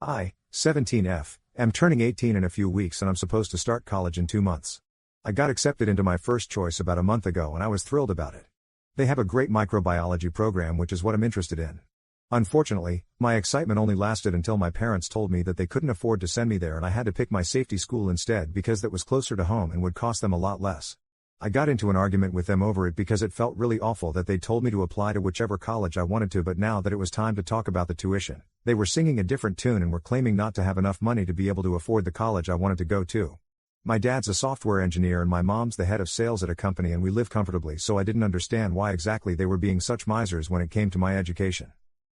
I, 17F, am turning 18 in a few weeks and I'm supposed to start college in 2 months. I got accepted into my first choice about a month ago and I was thrilled about it. They have a great microbiology program, which is what I'm interested in. Unfortunately, my excitement only lasted until my parents told me that they couldn't afford to send me there and I had to pick my safety school instead because that was closer to home and would cost them a lot less. I got into an argument with them over it because it felt really awful that they told me to apply to whichever college I wanted to, but now that it was time to talk about the tuition, they were singing a different tune and were claiming not to have enough money to be able to afford the college I wanted to go to. My dad's a software engineer and my mom's the head of sales at a company and we live comfortably, so I didn't understand why exactly they were being such misers when it came to my education.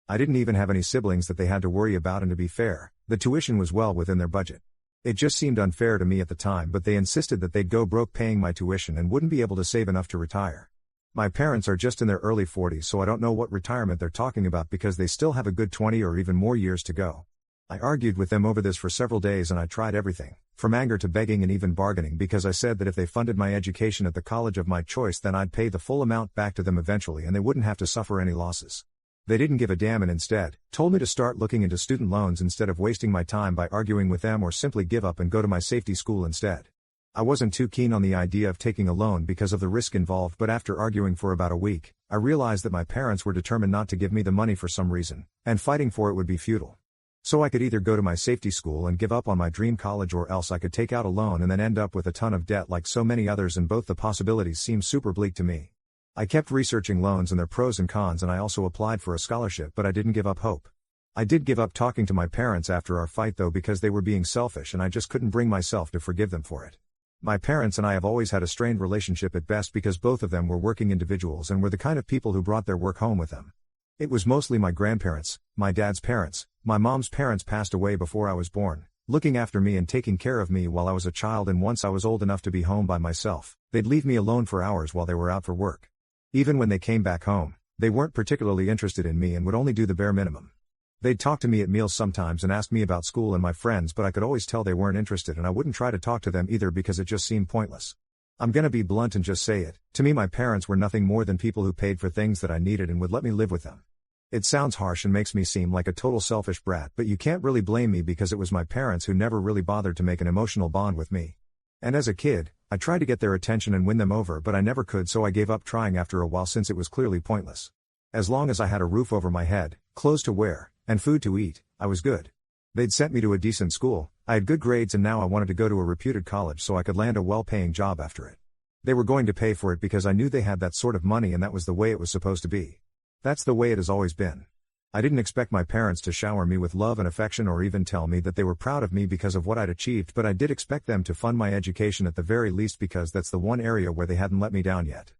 I didn't even have any siblings that they had to worry about, and to be fair, the tuition was well within their budget. It just seemed unfair to me at the time, but they insisted that they'd go broke paying my tuition and wouldn't be able to save enough to retire. My parents are just in their early 40s, so I don't know what retirement they're talking about because they still have a good 20 or even more years to go. I argued with them over this for several days and I tried everything, from anger to begging and even bargaining, because I said that if they funded my education at the college of my choice then I'd pay the full amount back to them eventually and they wouldn't have to suffer any losses. They didn't give a damn and instead told me to start looking into student loans instead of wasting my time by arguing with them, or simply give up and go to my safety school instead. I wasn't too keen on the idea of taking a loan because of the risk involved, but after arguing for about a week, I realized that my parents were determined not to give me the money for some reason, and fighting for it would be futile. So I could either go to my safety school and give up on my dream college, or else I could take out a loan and then end up with a ton of debt like so many others, and both the possibilities seem super bleak to me. I kept researching loans and their pros and cons, and I also applied for a scholarship, but I didn't give up hope. I did give up talking to my parents after our fight though, because they were being selfish and I just couldn't bring myself to forgive them for it. My parents and I have always had a strained relationship at best because both of them were working individuals and were the kind of people who brought their work home with them. It was mostly my grandparents, my dad's parents. My mom's parents passed away before I was born, looking after me and taking care of me while I was a child, and once I was old enough to be home by myself, they'd leave me alone for hours while they were out for work. Even when they came back home, they weren't particularly interested in me and would only do the bare minimum. They'd talk to me at meals sometimes and ask me about school and my friends, but I could always tell they weren't interested and I wouldn't try to talk to them either because it just seemed pointless. I'm gonna be blunt and just say it, to me my parents were nothing more than people who paid for things that I needed and would let me live with them. It sounds harsh and makes me seem like a total selfish brat, but you can't really blame me because it was my parents who never really bothered to make an emotional bond with me. And as a kid, I tried to get their attention and win them over, but I never could, so I gave up trying after a while since it was clearly pointless. As long as I had a roof over my head, clothes to wear, and food to eat, I was good. They'd sent me to a decent school, I had good grades, and now I wanted to go to a reputed college so I could land a well-paying job after it. They were going to pay for it because I knew they had that sort of money and that was the way it was supposed to be. That's the way it has always been. I didn't expect my parents to shower me with love and affection or even tell me that they were proud of me because of what I'd achieved, but I did expect them to fund my education at the very least because that's the one area where they hadn't let me down yet.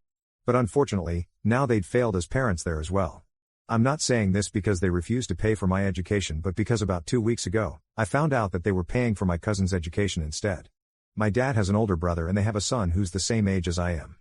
But unfortunately, now they'd failed as parents there as well. I'm not saying this because they refused to pay for my education, but because about 2 weeks ago, I found out that they were paying for my cousin's education instead. My dad has an older brother and they have a son who's the same age as I am.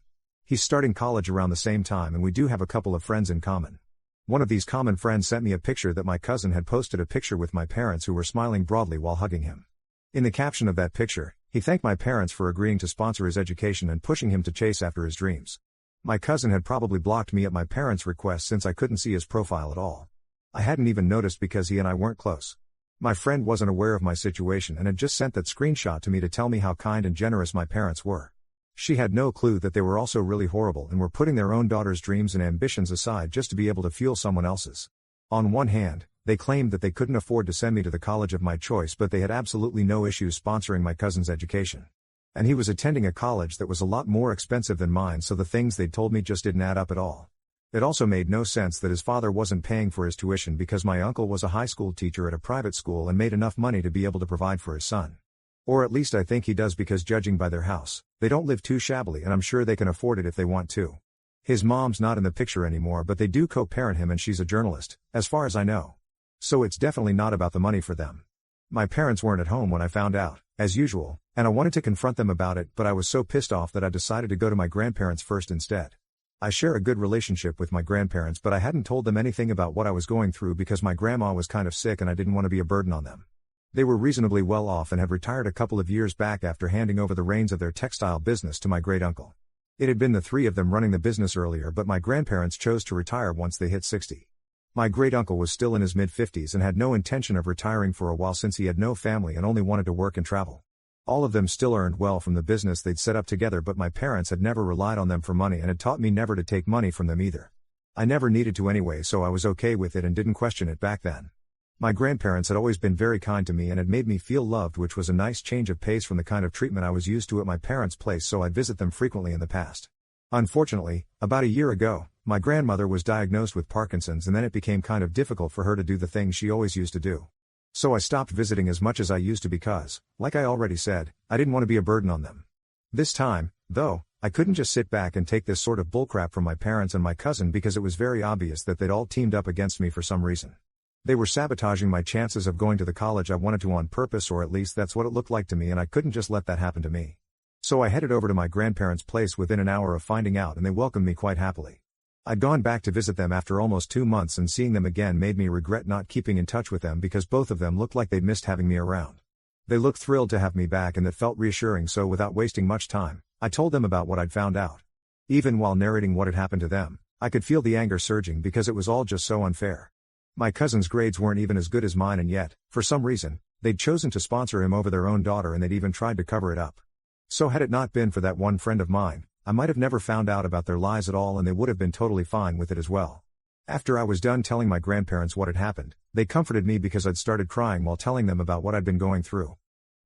He's starting college around the same time and we do have a couple of friends in common. One of these common friends sent me a picture that my cousin had posted a picture with my parents who were smiling broadly while hugging him. In the caption of that picture, he thanked my parents for agreeing to sponsor his education and pushing him to chase after his dreams. My cousin had probably blocked me at my parents' request since I couldn't see his profile at all. I hadn't even noticed because he and I weren't close. My friend wasn't aware of my situation and had just sent that screenshot to me to tell me how kind and generous my parents were. She had no clue that they were also really horrible and were putting their own daughter's dreams and ambitions aside just to be able to fuel someone else's. On one hand, they claimed that they couldn't afford to send me to the college of my choice, but they had absolutely no issues sponsoring my cousin's education. And he was attending a college that was a lot more expensive than mine, so the things they'd told me just didn't add up at all. It also made no sense that his father wasn't paying for his tuition because my uncle was a high school teacher at a private school and made enough money to be able to provide for his son. Or at least I think he does, because judging by their house, they don't live too shabbily and I'm sure they can afford it if they want to. His mom's not in the picture anymore, but they do co-parent him and she's a journalist, as far as I know. So it's definitely not about the money for them. My parents weren't at home when I found out, as usual, and I wanted to confront them about it, but I was so pissed off that I decided to go to my grandparents first instead. I share a good relationship with my grandparents, but I hadn't told them anything about what I was going through because my grandma was kind of sick and I didn't want to be a burden on them. They were reasonably well off and had retired a couple of years back after handing over the reins of their textile business to my great-uncle. It had been the three of them running the business earlier, but my grandparents chose to retire once they hit 60. My great-uncle was still in his mid-50s and had no intention of retiring for a while since he had no family and only wanted to work and travel. All of them still earned well from the business they'd set up together, but my parents had never relied on them for money and had taught me never to take money from them either. I never needed to anyway, so I was okay with it and didn't question it back then. My grandparents had always been very kind to me and had made me feel loved, which was a nice change of pace from the kind of treatment I was used to at my parents' place, so I'd visit them frequently in the past. Unfortunately, about a year ago, my grandmother was diagnosed with Parkinson's, and then it became kind of difficult for her to do the things she always used to do. So I stopped visiting as much as I used to because, like I already said, I didn't want to be a burden on them. This time, though, I couldn't just sit back and take this sort of bullcrap from my parents and my cousin because it was very obvious that they'd all teamed up against me for some reason. They were sabotaging my chances of going to the college I wanted to on purpose, or at least that's what it looked like to me, and I couldn't just let that happen to me. So I headed over to my grandparents' place within an hour of finding out, and they welcomed me quite happily. I'd gone back to visit them after almost 2 months, and seeing them again made me regret not keeping in touch with them because both of them looked like they'd missed having me around. They looked thrilled to have me back, and that felt reassuring, so without wasting much time, I told them about what I'd found out. Even while narrating what had happened to them, I could feel the anger surging because it was all just so unfair. My cousin's grades weren't even as good as mine, and yet, for some reason, they'd chosen to sponsor him over their own daughter, and they'd even tried to cover it up. So had it not been for that one friend of mine, I might have never found out about their lies at all, and they would have been totally fine with it as well. After I was done telling my grandparents what had happened, they comforted me because I'd started crying while telling them about what I'd been going through.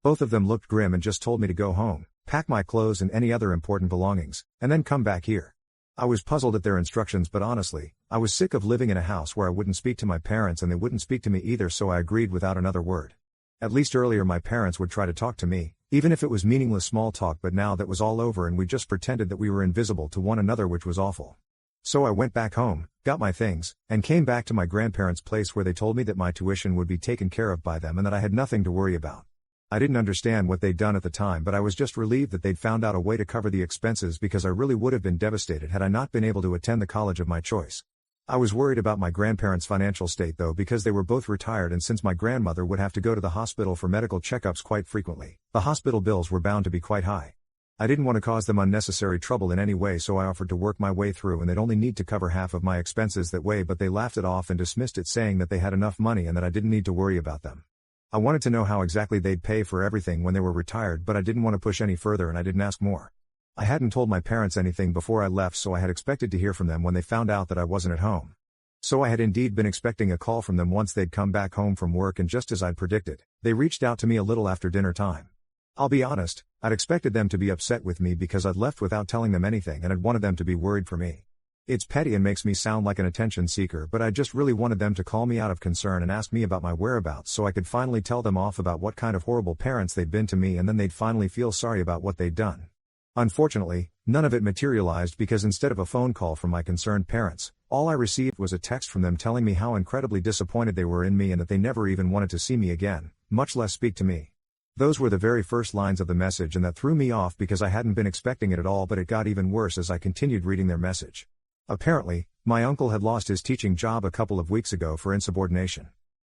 Both of them looked grim and just told me to go home, pack my clothes and any other important belongings, and then come back here. I was puzzled at their instructions, but honestly, I was sick of living in a house where I wouldn't speak to my parents and they wouldn't speak to me either, so I agreed without another word. At least earlier my parents would try to talk to me, even if it was meaningless small talk, but now that was all over and we just pretended that we were invisible to one another, which was awful. So I went back home, got my things, and came back to my grandparents' place, where they told me that my tuition would be taken care of by them and that I had nothing to worry about. I didn't understand what they'd done at the time, but I was just relieved that they'd found out a way to cover the expenses, because I really would have been devastated had I not been able to attend the college of my choice. I was worried about my grandparents' financial state though, because they were both retired, and since my grandmother would have to go to the hospital for medical checkups quite frequently, the hospital bills were bound to be quite high. I didn't want to cause them unnecessary trouble in any way, so I offered to work my way through, and they'd only need to cover half of my expenses that way, but they laughed it off and dismissed it, saying that they had enough money and that I didn't need to worry about them. I wanted to know how exactly they'd pay for everything when they were retired, but I didn't want to push any further and I didn't ask more. I hadn't told my parents anything before I left, so I had expected to hear from them when they found out that I wasn't at home. So I had indeed been expecting a call from them once they'd come back home from work, and just as I'd predicted, they reached out to me a little after dinner time. I'll be honest, I'd expected them to be upset with me because I'd left without telling them anything, and I'd wanted them to be worried for me. It's petty and makes me sound like an attention seeker, but I just really wanted them to call me out of concern and ask me about my whereabouts so I could finally tell them off about what kind of horrible parents they'd been to me, and then they'd finally feel sorry about what they'd done. Unfortunately, none of it materialized, because instead of a phone call from my concerned parents, all I received was a text from them telling me how incredibly disappointed they were in me and that they never even wanted to see me again, much less speak to me. Those were the very first lines of the message, and that threw me off because I hadn't been expecting it at all, but it got even worse as I continued reading their message. Apparently, my uncle had lost his teaching job a couple of weeks ago for insubordination.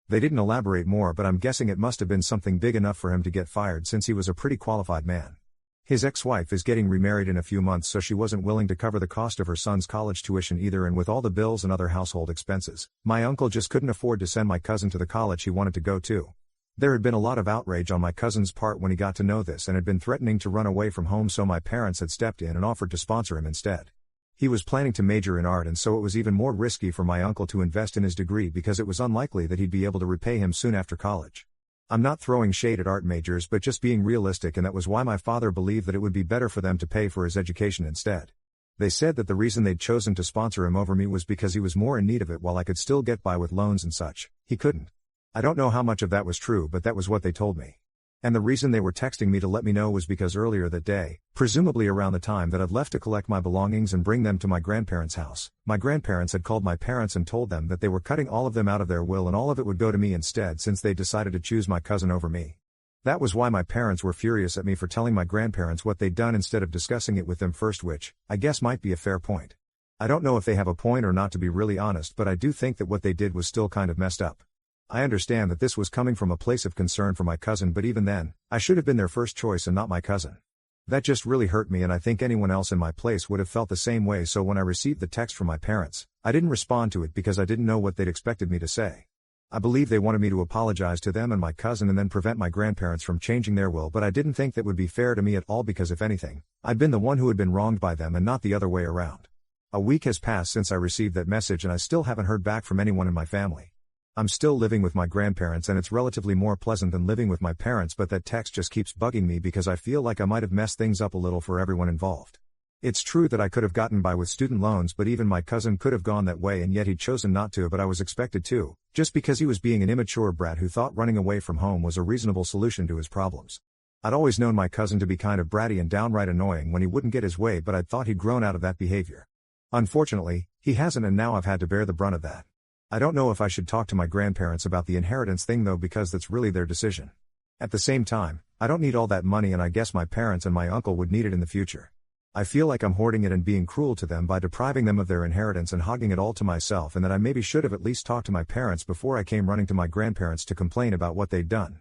They didn't elaborate more, but I'm guessing it must have been something big enough for him to get fired, since he was a pretty qualified man. His ex-wife is getting remarried in a few months, so she wasn't willing to cover the cost of her son's college tuition either, and with all the bills and other household expenses, my uncle just couldn't afford to send my cousin to the college he wanted to go to. There had been a lot of outrage on my cousin's part when he got to know this, and had been threatening to run away from home, so my parents had stepped in and offered to sponsor him instead. He was planning to major in art, and so it was even more risky for my uncle to invest in his degree because it was unlikely that he'd be able to repay him soon after college. I'm not throwing shade at art majors, but just being realistic, and that was why my father believed that it would be better for them to pay for his education instead. They said that the reason they'd chosen to sponsor him over me was because he was more in need of it, while I could still get by with loans and such, he couldn't. I don't know how much of that was true, but that was what they told me. And the reason they were texting me to let me know was because earlier that day, presumably around the time that I'd left to collect my belongings and bring them to my grandparents' house, my grandparents had called my parents and told them that they were cutting all of them out of their will and all of it would go to me instead, since they decided to choose my cousin over me. That was why my parents were furious at me for telling my grandparents what they'd done instead of discussing it with them first, which, I guess, might be a fair point. I don't know if they have a point or not, to be really honest, but I do think that what they did was still kind of messed up. I understand that this was coming from a place of concern for my cousin, but even then, I should have been their first choice and not my cousin. That just really hurt me, and I think anyone else in my place would have felt the same way. So when I received the text from my parents, I didn't respond to it because I didn't know what they'd expected me to say. I believe they wanted me to apologize to them and my cousin and then prevent my grandparents from changing their will, but I didn't think that would be fair to me at all because if anything, I'd been the one who had been wronged by them and not the other way around. A week has passed since I received that message and I still haven't heard back from anyone in my family. I'm still living with my grandparents and it's relatively more pleasant than living with my parents, but that text just keeps bugging me because I feel like I might have messed things up a little for everyone involved. It's true that I could have gotten by with student loans, but even my cousin could have gone that way and yet he'd chosen not to, but I was expected to, just because he was being an immature brat who thought running away from home was a reasonable solution to his problems. I'd always known my cousin to be kind of bratty and downright annoying when he wouldn't get his way, but I'd thought he'd grown out of that behavior. Unfortunately, he hasn't, and now I've had to bear the brunt of that. I don't know if I should talk to my grandparents about the inheritance thing though, because that's really their decision. At the same time, I don't need all that money, and I guess my parents and my uncle would need it in the future. I feel like I'm hoarding it and being cruel to them by depriving them of their inheritance and hogging it all to myself, and that I maybe should have at least talked to my parents before I came running to my grandparents to complain about what they'd done.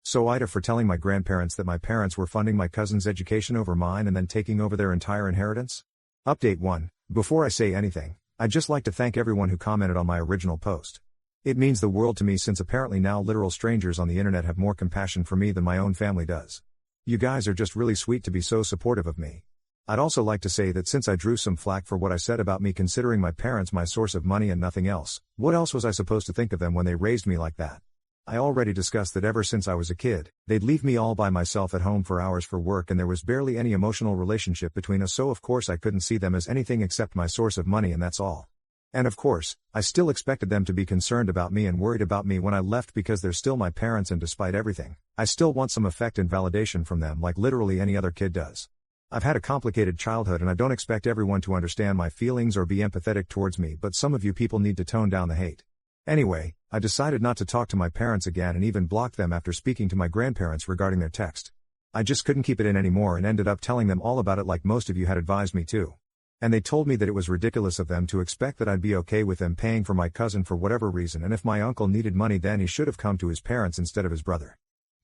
So Ida for telling my grandparents that my parents were funding my cousin's education over mine and then taking over their entire inheritance? Update 1. Before I say anything, I'd just like to thank everyone who commented on my original post. It means the world to me, since apparently now literal strangers on the internet have more compassion for me than my own family does. You guys are just really sweet to be so supportive of me. I'd also like to say that since I drew some flack for what I said about me considering my parents my source of money and nothing else, what else was I supposed to think of them when they raised me like that? I already discussed that ever since I was a kid, they'd leave me all by myself at home for hours for work, and there was barely any emotional relationship between us, so of course I couldn't see them as anything except my source of money, and that's all. And of course, I still expected them to be concerned about me and worried about me when I left because they're still my parents, and despite everything, I still want some affect and validation from them like literally any other kid does. I've had a complicated childhood and I don't expect everyone to understand my feelings or be empathetic towards me, but some of you people need to tone down the hate. Anyway, I decided not to talk to my parents again and even blocked them after speaking to my grandparents regarding their text. I just couldn't keep it in anymore and ended up telling them all about it like most of you had advised me to. And they told me that it was ridiculous of them to expect that I'd be okay with them paying for my cousin for whatever reason, and if my uncle needed money then he should have come to his parents instead of his brother.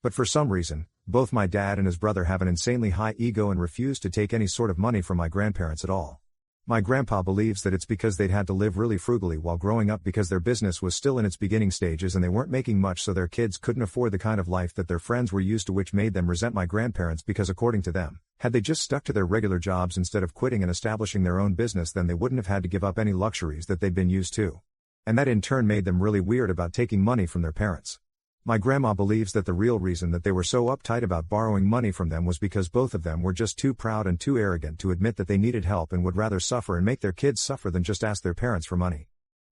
But for some reason, both my dad and his brother have an insanely high ego and refuse to take any sort of money from my grandparents at all. My grandpa believes that it's because they'd had to live really frugally while growing up because their business was still in its beginning stages and they weren't making much, so their kids couldn't afford the kind of life that their friends were used to, which made them resent my grandparents because according to them, had they just stuck to their regular jobs instead of quitting and establishing their own business, then they wouldn't have had to give up any luxuries that they'd been used to. And that in turn made them really weird about taking money from their parents. My grandma believes that the real reason that they were so uptight about borrowing money from them was because both of them were just too proud and too arrogant to admit that they needed help and would rather suffer and make their kids suffer than just ask their parents for money.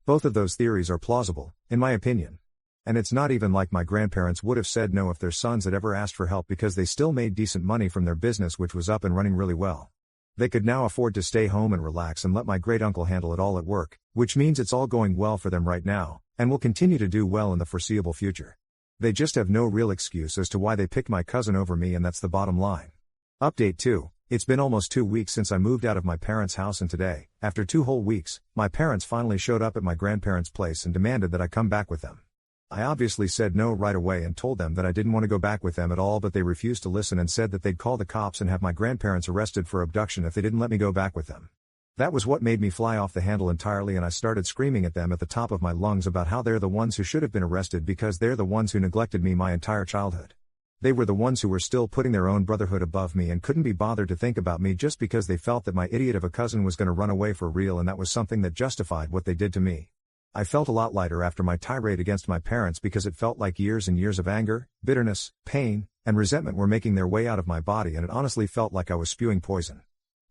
Both of those theories are plausible, in my opinion. And it's not even like my grandparents would have said no if their sons had ever asked for help, because they still made decent money from their business, which was up and running really well. They could now afford to stay home and relax and let my great uncle handle it all at work, which means it's all going well for them right now, and will continue to do well in the foreseeable future. They just have no real excuse as to why they picked my cousin over me, and that's the bottom line. Update 2. It's been almost 2 weeks since I moved out of my parents' house, and today, after 2 whole weeks, my parents finally showed up at my grandparents' place and demanded that I come back with them. I obviously said no right away and told them that I didn't want to go back with them at all, but they refused to listen and said that they'd call the cops and have my grandparents arrested for abduction if they didn't let me go back with them. That was what made me fly off the handle entirely, and I started screaming at them at the top of my lungs about how they're the ones who should have been arrested because they're the ones who neglected me my entire childhood. They were the ones who were still putting their own brotherhood above me and couldn't be bothered to think about me just because they felt that my idiot of a cousin was going to run away for real, and that was something that justified what they did to me. I felt a lot lighter after my tirade against my parents because it felt like years and years of anger, bitterness, pain, and resentment were making their way out of my body, and it honestly felt like I was spewing poison.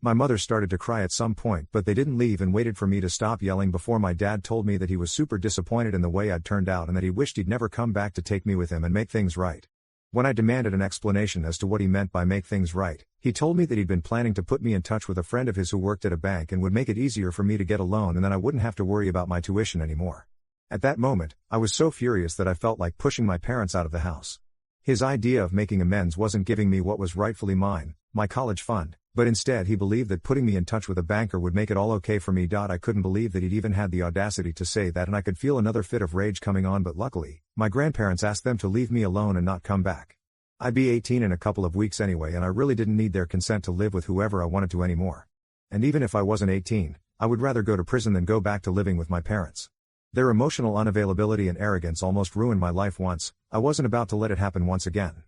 My mother started to cry at some point, but they didn't leave and waited for me to stop yelling before my dad told me that he was super disappointed in the way I'd turned out and that he wished he'd never come back to take me with him and make things right. When I demanded an explanation as to what he meant by make things right, he told me that he'd been planning to put me in touch with a friend of his who worked at a bank and would make it easier for me to get a loan, and then I wouldn't have to worry about my tuition anymore. At that moment, I was so furious that I felt like pushing my parents out of the house. His idea of making amends wasn't giving me what was rightfully mine, my college fund, but instead he believed that putting me in touch with a banker would make it all okay for me. I couldn't believe that he'd even had the audacity to say that, and I could feel another fit of rage coming on, but luckily, my grandparents asked them to leave me alone and not come back. I'd be 18 in a couple of weeks anyway, and I really didn't need their consent to live with whoever I wanted to anymore. And even if I wasn't 18, I would rather go to prison than go back to living with my parents. Their emotional unavailability and arrogance almost ruined my life once. I wasn't about to let it happen once again.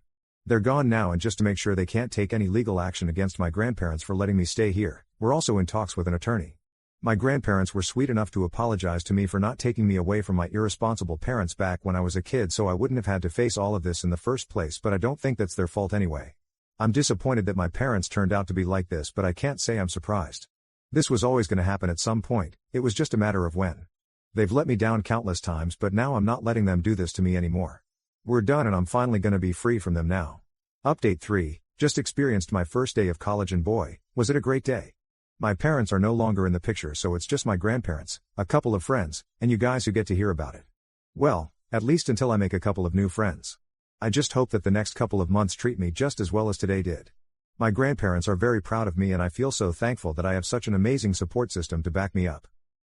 They're gone now, and just to make sure they can't take any legal action against my grandparents for letting me stay here, we're also in talks with an attorney. My grandparents were sweet enough to apologize to me for not taking me away from my irresponsible parents back when I was a kid, so I wouldn't have had to face all of this in the first place, but I don't think that's their fault anyway. I'm disappointed that my parents turned out to be like this, but I can't say I'm surprised. This was always going to happen at some point, it was just a matter of when. They've let me down countless times, but now I'm not letting them do this to me anymore. We're done, and I'm finally going to be free from them now. Update 3, just experienced my first day of college, and boy, was it a great day. My parents are no longer in the picture, so it's just my grandparents, a couple of friends, and you guys who get to hear about it. Well, at least until I make a couple of new friends. I just hope that the next couple of months treat me just as well as today did. My grandparents are very proud of me, and I feel so thankful that I have such an amazing support system to back me up.